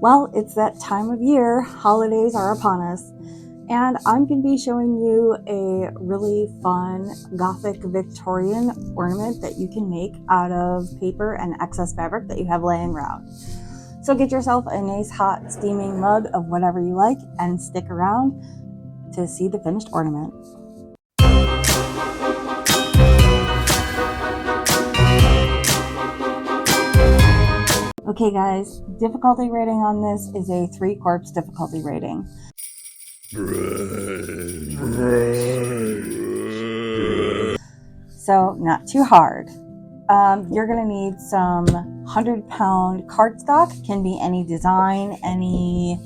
Well, it's that time of year. Holidays are upon us. And I'm going to be showing you a really fun Gothic Victorian ornament that you can make out of paper and excess fabric that you have laying around. So get yourself a nice hot steaming mug of whatever you like and stick around to see the finished ornament. Okay guys, difficulty rating on this is a 3-corpse difficulty rating. So not too hard. You're gonna need some 100-pound cardstock. Can be any design, any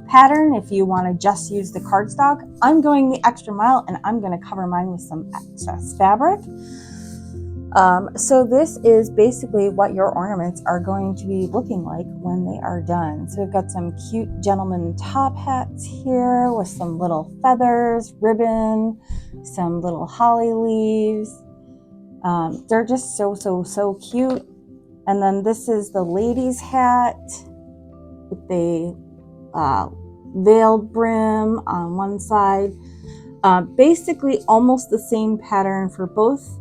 pattern. If you want to just use the cardstock, I'm going the extra mile and I'm going to cover mine with some excess fabric. So this is basically what your ornaments are going to be looking like when they are done. So we've got some cute gentleman top hats here with some little feathers, ribbon, some little holly leaves. They're just so cute. And then this is the lady's hat with the veiled brim on one side. Basically almost the same pattern for both.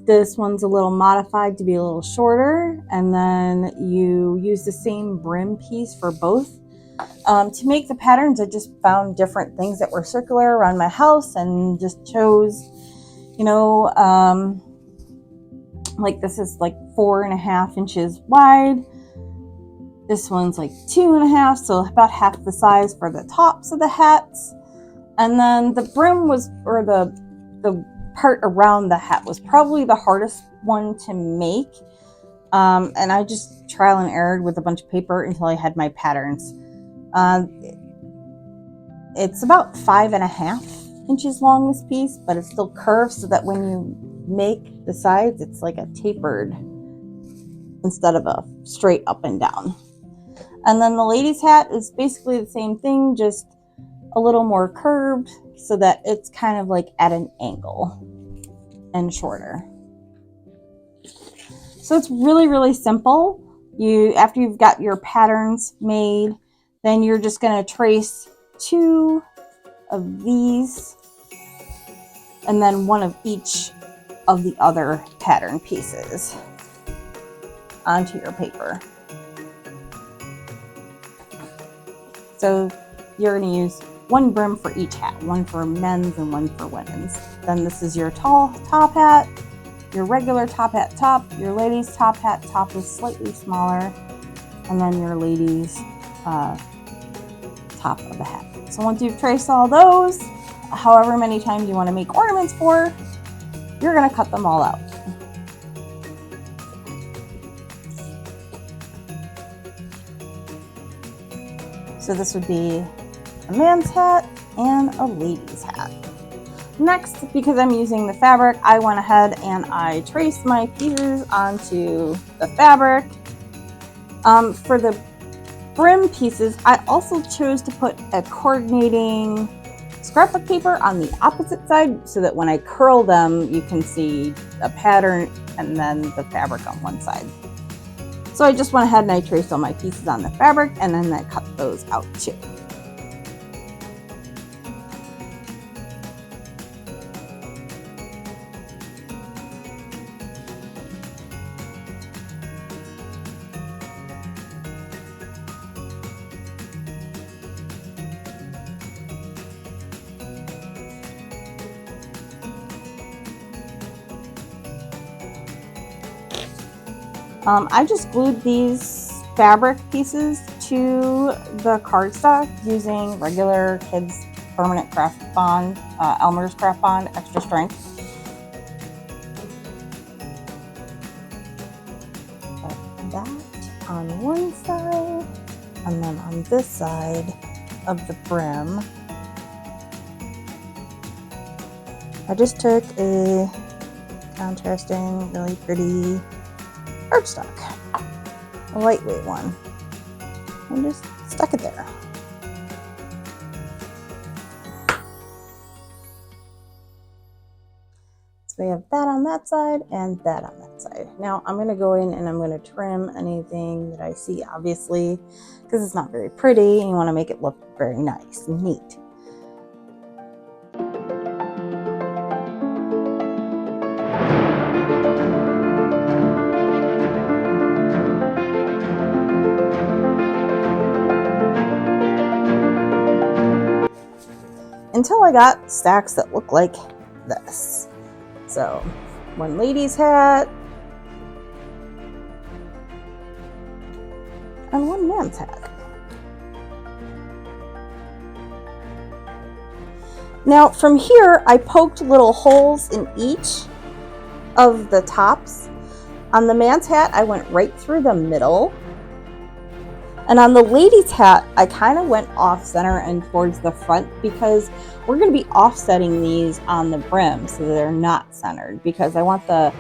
This one's a little modified to be a little shorter, and then you use the same brim piece for both. To make the patterns, I just found different things that were circular around my house and just chose, you know, like this is like 4.5 inches wide. This one's like 2.5, so about half the size for the tops of the hats. And then the brim was, or the part around the hat was probably the hardest one to make. And I just trial and errored with a bunch of paper until I had my patterns. It's about 5.5 inches long, this piece, but it's still curved so that when you make the sides, it's like a tapered instead of a straight up and down. And then the lady's hat is basically the same thing, just a little more curved so that it's kind of like at an angle and shorter. So it's really simple. After you've got your patterns made, then you're just going to trace 2 of these and then 1 of each of the other pattern pieces onto your paper. So you're going to use 1 brim for each hat, 1 for men's and 1 for women's. Then this is your tall top hat, your regular top hat top, your ladies top hat top is slightly smaller, and then your ladies top of the hat. So once you've traced all those, however many times you want to make ornaments for, you're going to cut them all out. So this would be a man's hat and a lady's hat. Next, because I'm using the fabric, I went ahead and I traced my pieces onto the fabric. For the brim pieces, I also chose to put a coordinating scrapbook paper on the opposite side so that when I curl them, you can see a pattern and then the fabric on one side. So I just went ahead and I traced all my pieces on the fabric and then I cut those out too. I just glued these fabric pieces to the cardstock using regular kids permanent craft bond, Elmer's craft bond, extra strength. Put that on one side, and then on this side of the brim, I just took a contrasting, really pretty cardstock, a lightweight one, and just stuck it there. So we have that on that side and that on that side. Now I'm going to go in and I'm going to trim anything that I see, obviously, because it's not very pretty and you want to make it look very nice and neat. Until I got stacks that look like this. So one lady's hat and one man's hat. Now from here, I poked little holes in each of the tops. On the man's hat, I went right through the middle. And on the lady's hat, I kind of went off center and towards the front because we're going to be offsetting these on the brim so they're not centered, because I want the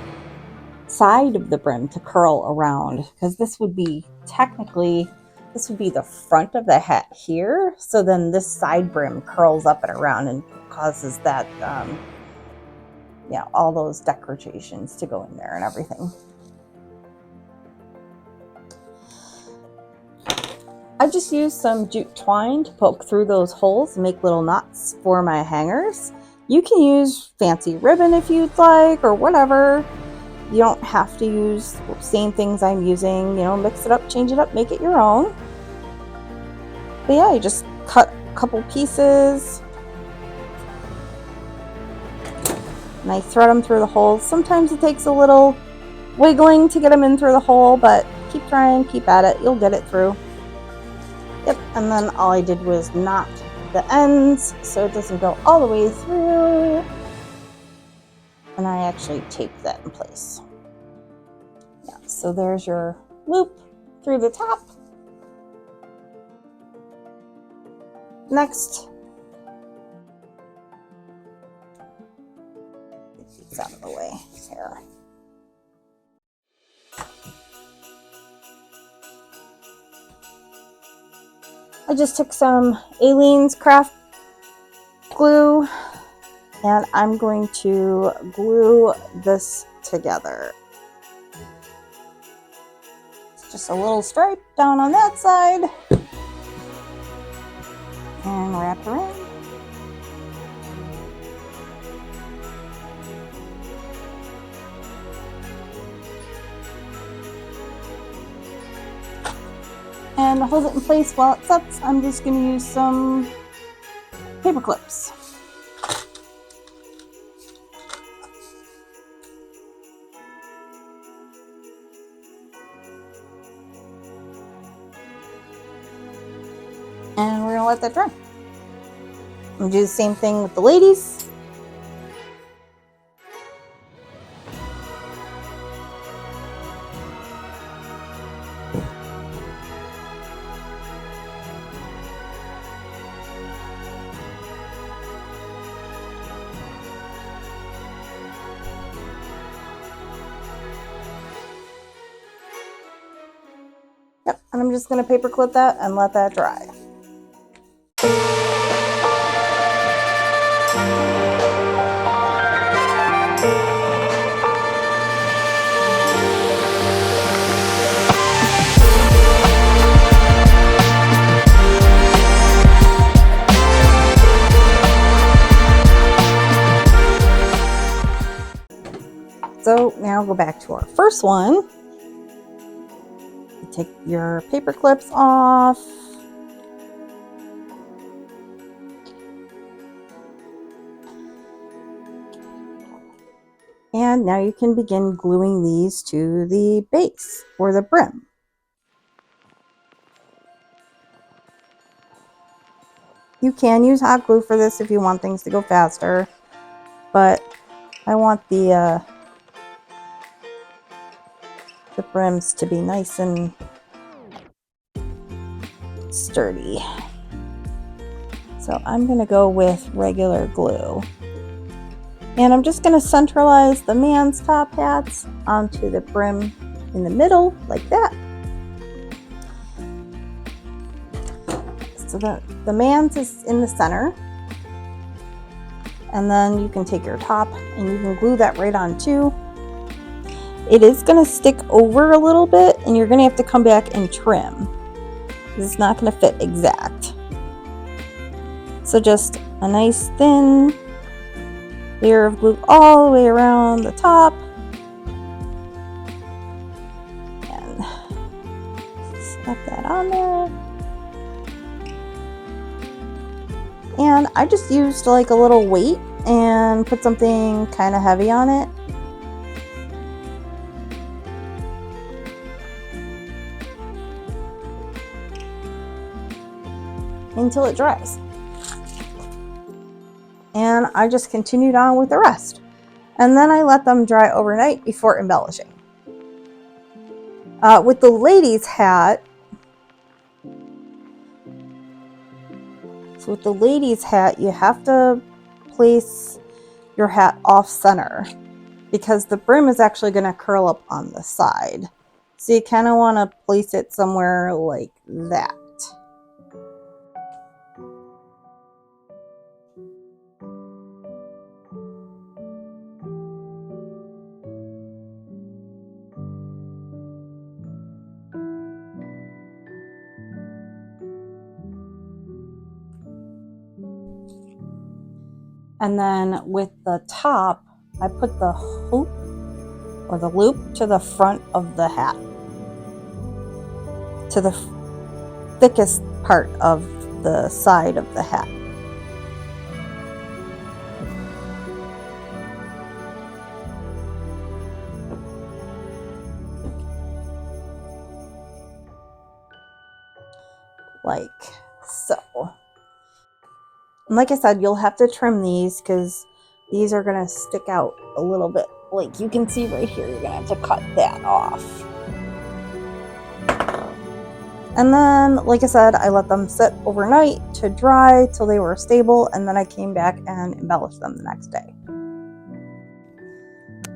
side of the brim to curl around, because this would be technically, this would be the front of the hat here. So then this side brim curls up and around and causes that, yeah, all those decorations to go in there and everything. I just used some jute twine to poke through those holes and make little knots for my hangers. You can use fancy ribbon if you'd like, or whatever. You don't have to use the same things I'm using, you know, mix it up, change it up, make it your own. But yeah, you just cut a couple pieces and I thread them through the holes. Sometimes it takes a little wiggling to get them in through the hole, but keep trying, keep at it, you'll get it through. Yep, and then all I did was knot the ends so it doesn't go all the way through. And I actually taped that in place. Yeah, so there's your loop through the top. Next, get these out of the way here. I just took some Aleene's craft glue and I'm going to glue this together. It's just a little stripe down on that side and wrap around. And to hold it in place while it sets, I'm just going to use some paper clips. And we're going to let that dry. I'm going to do the same thing with the ladies. Yep, and I'm just going to paper clip that and let that dry. So now go back to our first one. Take your paper clips off. And now you can begin gluing these to the base or the brim. You can use hot glue for this if you want things to go faster, but I want the brims to be nice and sturdy. So I'm going to go with regular glue. And I'm just going to centralize the man's top hats onto the brim in the middle, like that. So the man's is in the center. And then you can take your top and you can glue that right on too. it is going to stick over a little bit, and you're going to have to come back and trim. It's not going to fit exact. So just a nice thin layer of glue all the way around the top. And slap that on there. And I just used like a little weight and put something kind of heavy on it. Until it dries. And I just continued on with the rest. And then I let them dry overnight before embellishing. With the lady's hat, you have to place your hat off center because the brim is actually going to curl up on the side. So you kind of want to place it somewhere like that. And then with the top, I put the hoop or the loop to the front of the hat, to the thickest part of the side of the hat. Like so. And like I said, you'll have to trim these because these are going to stick out a little bit. Like you can see right here, you're going to have to cut that off. And then, like I said, I let them sit overnight to dry till they were stable, and then I came back and embellished them the next day.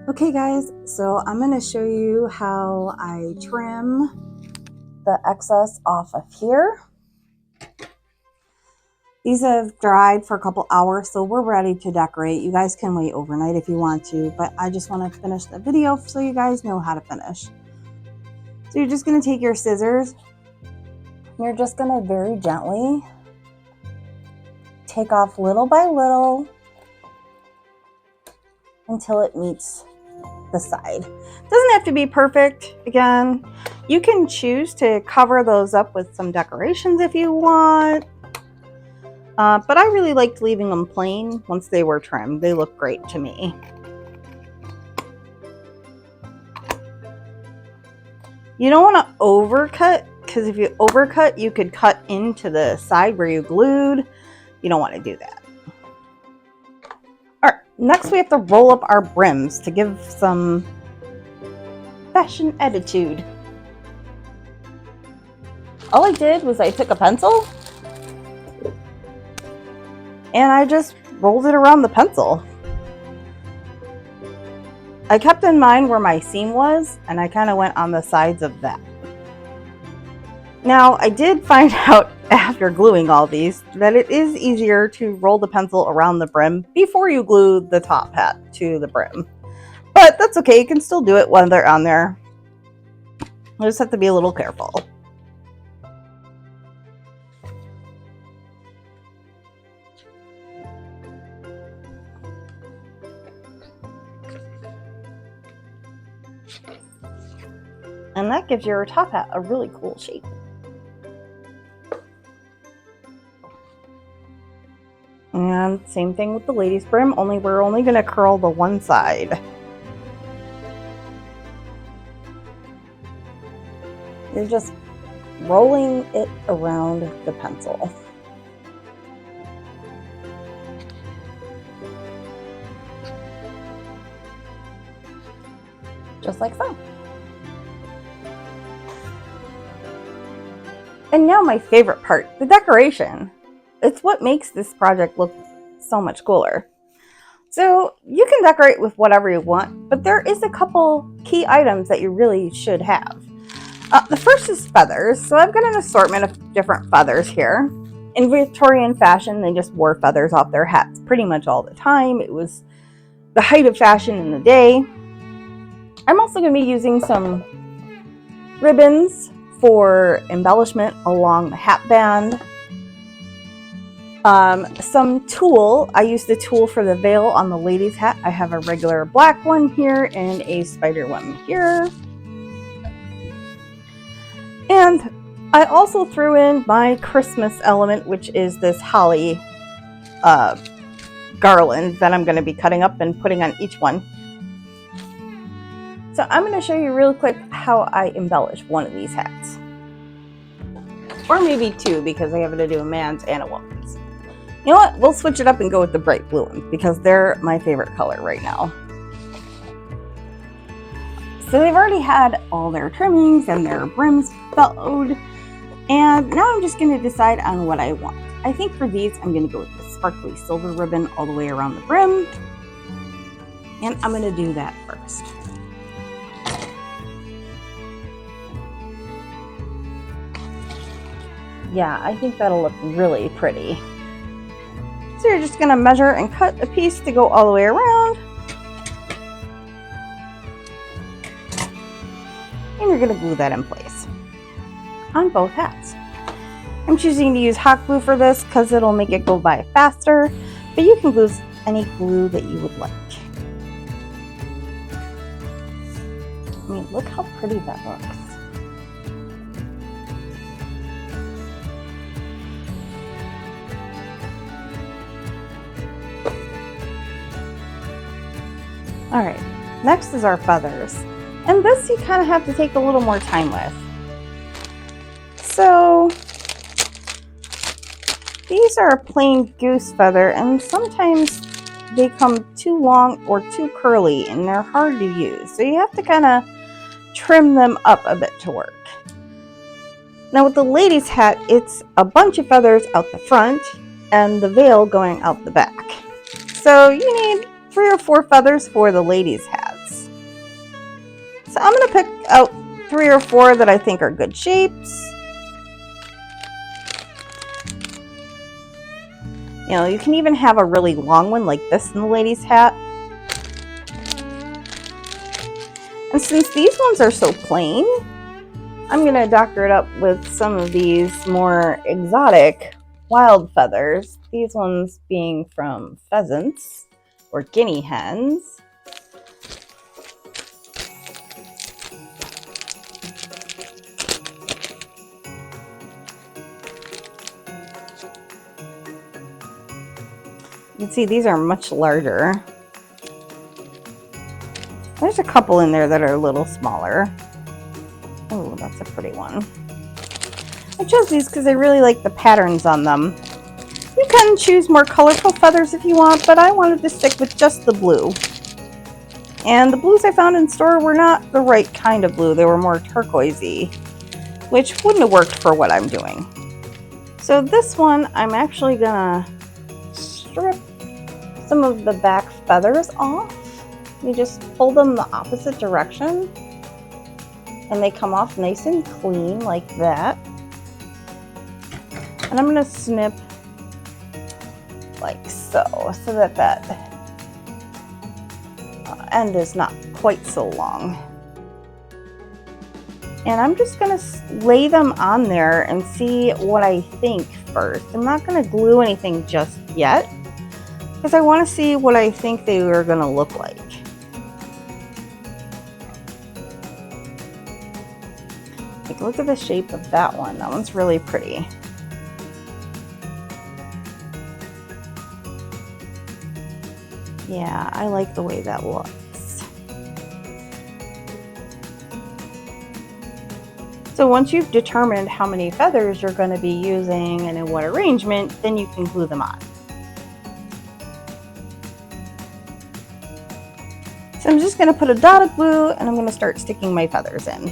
Okay guys, so I'm going to show you how I trim the excess off of here. These have dried for a couple hours, so we're ready to decorate. You guys can wait overnight if you want to, but I just want to finish the video so you guys know how to finish. So you're just going to take your scissors, and you're just going to very gently take off little by little until it meets the side. Doesn't have to be perfect. Again, you can choose to cover those up with some decorations if you want. But I really liked leaving them plain once they were trimmed. They look great to me. You don't want to overcut, because if you overcut, you could cut into the side where you glued. You don't want to do that. All right, next we have to roll up our brims to give some fashion attitude. All I did was I took a pencil and I just rolled it around the pencil. I kept in mind where my seam was, and I kind of went on the sides of that. Now, I did find out after gluing all these that it is easier to roll the pencil around the brim before you glue the top hat to the brim. But that's okay, you can still do it when they're on there. You just have to be a little careful. And that gives your top hat a really cool shape. And same thing with the lady's brim, only we're only going to curl the one side. You're just rolling it around the pencil. Just like so. And now my favorite part, the decoration. It's what makes this project look so much cooler. So you can decorate with whatever you want, but there is a couple key items that you really should have. The first is feathers. So I've got an assortment of different feathers here. In Victorian fashion, they just wore feathers off their hats pretty much all the time. It was the height of fashion in the day. I'm also going to be using some ribbons for embellishment along the hat band. Some tulle. I used the tulle for the veil on the lady's hat. I have a regular black one here and a spider one here. And I also threw in my Christmas element, which is this holly garland that I'm going to be cutting up and putting on each one. So I'm going to show you real quick how I embellish one of these hats. Or maybe two, because I have to do a man's and a woman's. You know what? We'll switch it up and go with the bright blue ones, because they're my favorite color right now. So they've already had all their trimmings and their brims fellowed. And now I'm just going to decide on what I want. I think for these, I'm going to go with the sparkly silver ribbon all the way around the brim. And I'm going to do that first. Yeah, I think that'll look really pretty. So you're just going to measure and cut a piece to go all the way around. And you're going to glue that in place on both hats. I'm choosing to use hot glue for this because it'll make it go by faster, but you can use any glue that you would like. I mean, look how pretty that looks. All right, next is our feathers. And this you kind of have to take a little more time with. So these are a plain goose feather, and sometimes they come too long or too curly and they're hard to use. So you have to kind of trim them up a bit to work. Now with the lady's hat, it's a bunch of feathers out the front and the veil going out the back. So you need 3 or 4 feathers for the ladies' hats. So I'm going to pick out 3 or 4 that I think are good shapes. You know, you can even have a really long one like this in the lady's hat. And since these ones are so plain, I'm going to doctor it up with some of these more exotic wild feathers. These ones being from pheasants or guinea hens. You can see these are much larger. There's a couple in there that are a little smaller. Oh, that's a pretty one. I chose these because I really like the patterns on them. You can choose more colorful feathers if you want, but I wanted to stick with just the blue. And the blues I found in store were not the right kind of blue. They were more turquoisey, which wouldn't have worked for what I'm doing. So this one, I'm actually gonna strip some of the back feathers off. You just pull them the opposite direction and they come off nice and clean like that. And I'm gonna snip like so that end is not quite so long. And I'm just gonna lay them on there and see what I think first. I'm not gonna glue anything just yet because I want to see what I think they are gonna look like. Like, look at the shape of that one. That one's really pretty. Yeah, I like the way that looks. So once you've determined how many feathers you're going to be using and in what arrangement, then you can glue them on. So I'm just going to put a dot of glue and I'm going to start sticking my feathers in.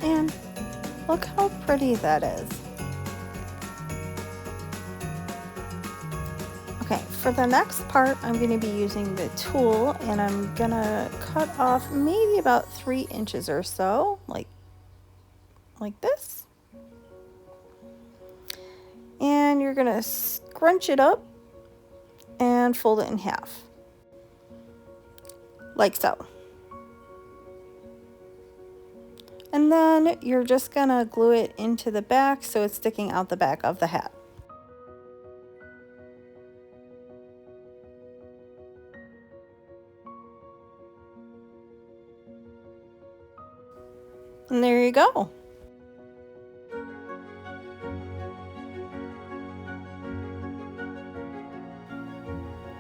And look how pretty that is. Okay, for the next part, I'm going to be using the tool, and I'm going to cut off maybe about 3 inches or so, like this. And you're going to scrunch it up and fold it in half, like so. And then you're just going to glue it into the back so it's sticking out the back of the hat. And there you go.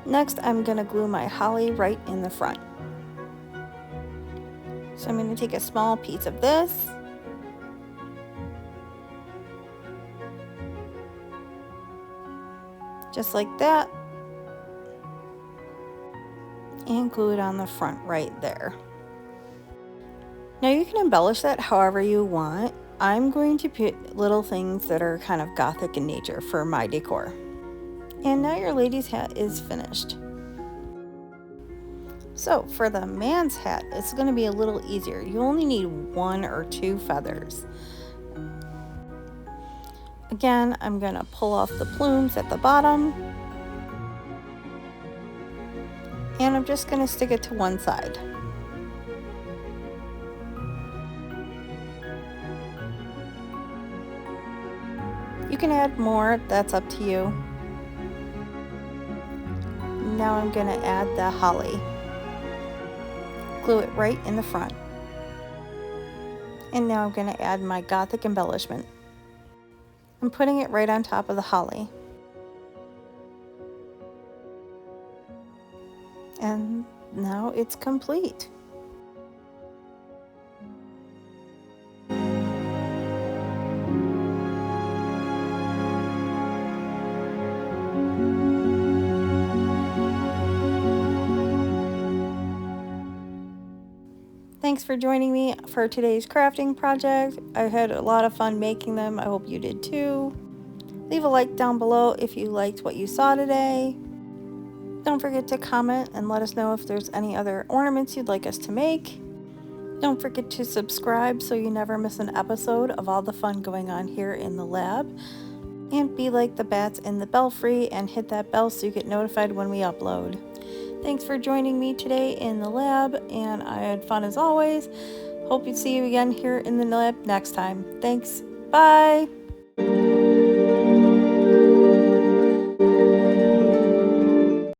Next, I'm going to glue my holly right in the front. So I'm going to take a small piece of this, just like that, and glue it on the front right there. Now you can embellish that however you want. I'm going to put little things that are kind of gothic in nature for my decor. And now your lady's hat is finished. So for the man's hat, it's going to be a little easier. You only need 1 or 2 feathers. Again, I'm going to pull off the plumes at the bottom. And I'm just going to stick it to one side. You can add more, that's up to you. Now I'm going to add the holly. Glue it right in the front. And now I'm going to add my gothic embellishment. I'm putting it right on top of the holly. And now it's complete. Thanks for joining me for today's crafting project. I had a lot of fun making them. I hope you did too. Leave a like down below if you liked what you saw today. Don't forget to comment and let us know if there's any other ornaments you'd like us to make. Don't forget to subscribe so you never miss an episode of all the fun going on here in the lab. And be like the bats in the belfry and hit that bell so you get notified when we upload. Thanks for joining me today in the lab, and I had fun as always. Hope to see you again here in the lab next time. Thanks. Bye.